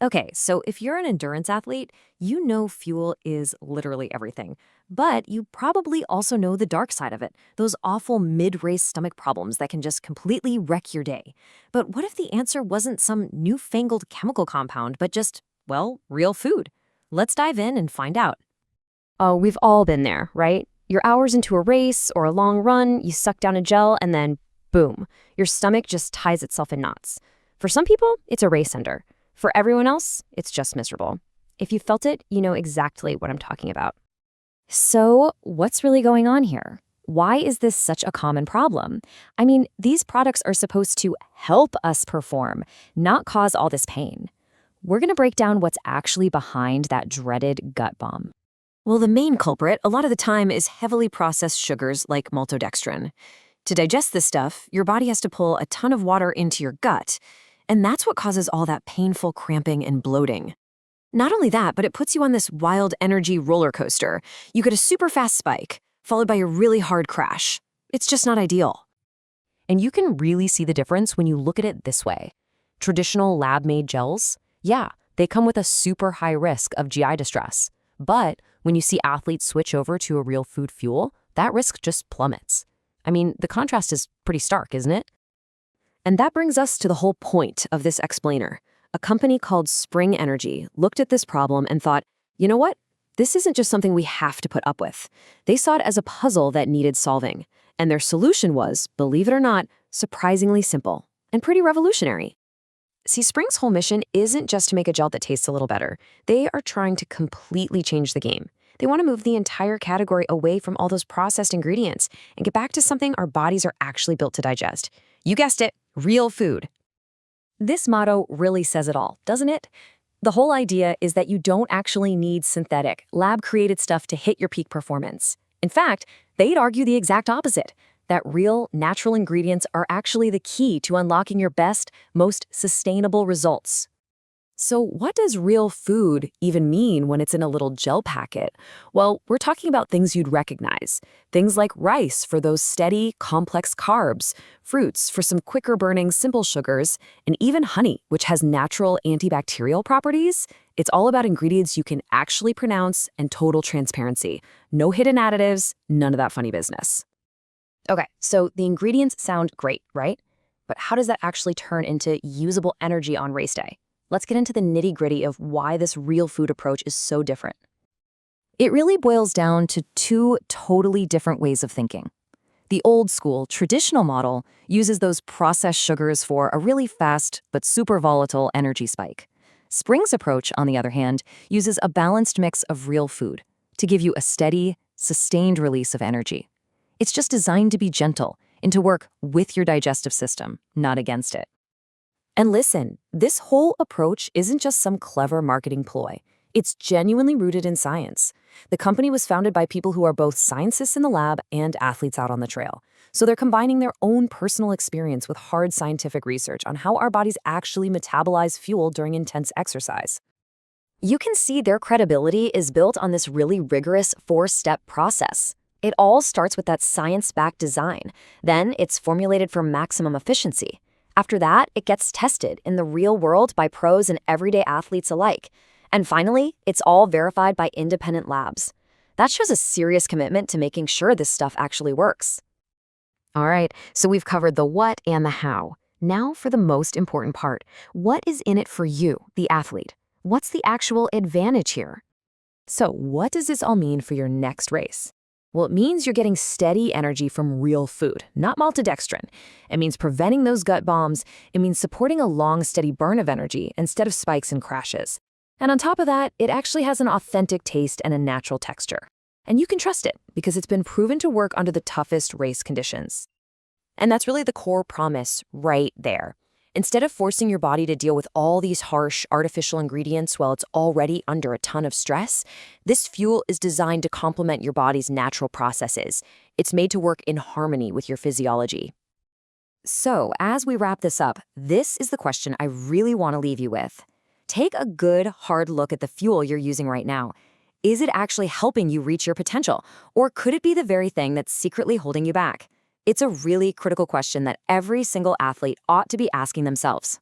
Okay, so if you're an endurance athlete, you know fuel is literally everything. But you probably also know the dark side of it, those awful mid-race stomach problems that can just completely wreck your day. But what if the answer wasn't some newfangled chemical compound, but just, well, real food? Let's dive in and find out. Oh, we've all been there, right? You're hours into a race or a long run, you suck down a gel, and then boom, your stomach just ties itself in knots. For some people, it's a race ender. For everyone else, it's just miserable. If you felt it, you know exactly what I'm talking about. So, what's really going on here? Why is this such a common problem? I mean, these products are supposed to help us perform, not cause all this pain. We're going to break down what's actually behind that dreaded gut bomb. Well, the main culprit, a lot of the time, is heavily processed sugars like maltodextrin. To digest this stuff, your body has to pull a ton of water into your gut, and that's what causes all that painful cramping and bloating. Not only that, but it puts you on this wild energy roller coaster. You get a super fast spike, followed by a really hard crash. It's just not ideal. And you can really see the difference when you look at it this way. Traditional lab-made gels, yeah, they come with a super high risk of GI distress. But when you see athletes switch over to a real food fuel, that risk just plummets. I mean, the contrast is pretty stark, isn't it? And that brings us to the whole point of this explainer. A company called Spring Energy looked at this problem and thought, you know what? This isn't just something we have to put up with. They saw it as a puzzle that needed solving. And their solution was, believe it or not, surprisingly simple and pretty revolutionary. See, Spring's whole mission isn't just to make a gel that tastes a little better. They are trying to completely change the game. They want to move the entire category away from all those processed ingredients and get back to something our bodies are actually built to digest. You guessed it, real food. This motto really says it all, doesn't it? The whole idea is that you don't actually need synthetic, lab-created stuff to hit your peak performance. In fact, they'd argue the exact opposite, that real, natural ingredients are actually the key to unlocking your best, most sustainable results. So what does real food even mean when it's in a little gel packet? Well, we're talking about things you'd recognize. Things like rice for those steady, complex carbs, fruits for some quicker burning, simple sugars, and even honey, which has natural antibacterial properties. It's all about ingredients you can actually pronounce and total transparency. No hidden additives, none of that funny business. Okay, so the ingredients sound great, right? But how does that actually turn into usable energy on race day? Let's get into the nitty-gritty of why this real food approach is so different. It really boils down to two totally different ways of thinking. The old school, traditional model uses those processed sugars for a really fast but super volatile energy spike. Spring's approach, on the other hand, uses a balanced mix of real food to give you a steady, sustained release of energy. It's just designed to be gentle and to work with your digestive system, not against it. And listen, this whole approach isn't just some clever marketing ploy. It's genuinely rooted in science. The company was founded by people who are both scientists in the lab and athletes out on the trail. So they're combining their own personal experience with hard scientific research on how our bodies actually metabolize fuel during intense exercise. You can see their credibility is built on this really rigorous four-step process. It all starts with that science-backed design. Then it's formulated for maximum efficiency. After that, it gets tested in the real world by pros and everyday athletes alike. And finally, it's all verified by independent labs. That shows a serious commitment to making sure this stuff actually works. All right, so we've covered the what and the how. Now for the most important part. What is in it for you, the athlete? What's the actual advantage here? So what does this all mean for your next race? Well, it means you're getting steady energy from real food, not maltodextrin. It means preventing those gut bombs. It means supporting a long, steady burn of energy instead of spikes and crashes. And on top of that, it actually has an authentic taste and a natural texture. And you can trust it because it's been proven to work under the toughest race conditions. And that's really the core promise right there. Instead of forcing your body to deal with all these harsh, artificial ingredients while it's already under a ton of stress, this fuel is designed to complement your body's natural processes. It's made to work in harmony with your physiology. So, as we wrap this up, this is the question I really want to leave you with. Take a good, hard look at the fuel you're using right now. Is it actually helping you reach your potential? Or could it be the very thing that's secretly holding you back? It's a really critical question that every single athlete ought to be asking themselves.